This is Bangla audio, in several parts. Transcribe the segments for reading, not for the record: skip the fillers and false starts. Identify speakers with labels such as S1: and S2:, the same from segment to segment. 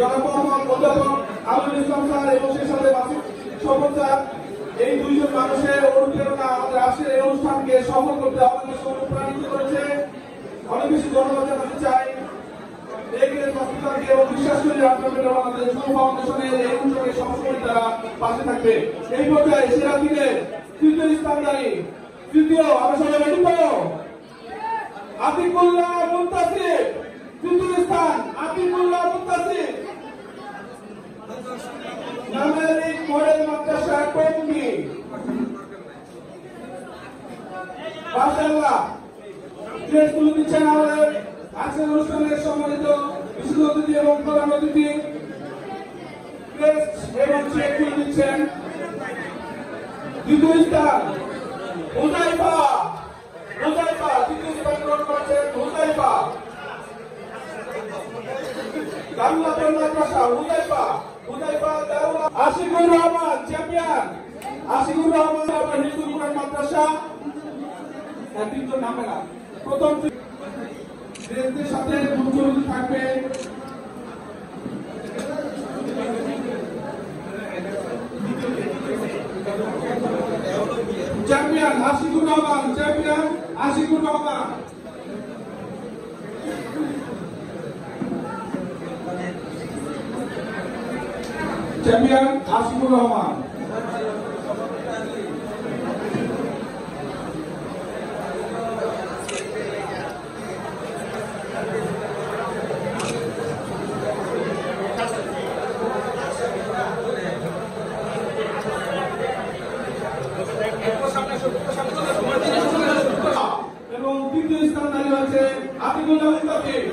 S1: জনাব মোহাম্মদ অধ্যাপক আবুল ইসলাম স্যার এবং সেই সাথে মাসুদ শোভন স্যার, এই দুইজন মানুষের অনুপ্রেরণা আমাদের আজকের এই অনুষ্ঠানকে সফল করতে আমাদের অনুপ্রাণিত করেছে। অনেক বেশি ধন্যবাদ জানাতে চাই এগিয়ে হসপিটালকে এবং বিশ্বাস করি আপনাদের আমাদের শুভ ফাউন্ডেশনের এই উদ্যোগে সবসময় তারা পাশে থাকবে। এই পর্যায়ে সেরা দিনের তৃতীয় স্থানদায়ী তৃতীয় আমরা সবাই রেডি তো? আতিকুল্লাহ মুনতাসির, তৃতীয় স্থান আতিকুল্লাহ মুনতাসির, নামেরিক মডেল মাদ্রাসা টঙ্গী। মাশাআল্লাহ, প্রেস তুলে দিচ্ছেন আমাদের আজকের অনুষ্ঠানের সম্মানিত বিশেষ অতিথি এবং প্রধান অতিথি। প্রেস এবং চেক তুলে দিচ্ছেন। দ্বিতীয় স্থান হুযাইফা, হুযাইফা তৃতীয় স্থান গ্রহণ করেছেন হুযাইফা। কামলাপুর মাদ্রাসা হুযাইফা, হুযাইফা দারুল আশিকুর রহমান চ্যাম্পিয়ন, আশিকুর রহমান আবার হিন্দু কুরআন মাদ্রাসা। তিনজন নামে না, প্রথম প্রেসদের সাথে মুখোমুখি থাকবে champion Ashikur Rahman, champion Ashikur Rahman. Champion Ashikur Rahman. এবং তৃতীয় স্থান দাঁড়িয়ে হচ্ছে আতিকুল্লাহ মুনতাসির।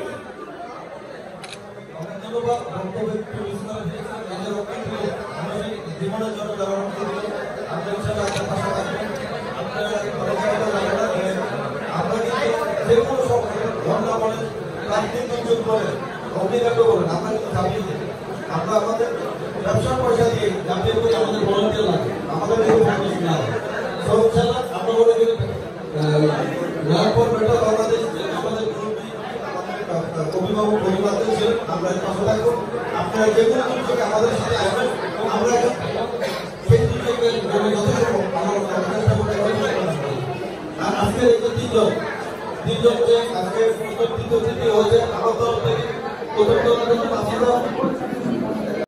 S2: জীবনের জন্য ব্যবহার করি আমরা যে কোনো সময় ঘটনা বলেন প্রান্তিক দুর্যোগ বলেন অগ্নিকাণ্ড বলেন আমরা কিন্তু ঝাঁপিয়ে দিই। আমরা আমাদের ব্যবসার পয়সা দিয়ে ঝাঁপিয়ে করি, আমাদের ভলান্টিয়ার লাগে, আমাদের কোনো ফাউন্ডেশন না হয়। আমরা বলে গেলে বাংলাদেশ আমাদের অভিভাবক অভিভাবক ছিলেন, আমরা পাশে থাকবো। আপনারা যে কোনো দুর্যোগে আমাদের সাথে আসবেন, আমরা সেই দুর্যোগের জন্য যথেষ্ট আর আজকের এই যে তিনজন যে আজকে তৃতীয় হয়েছে আমার তরফ থেকে প্রথম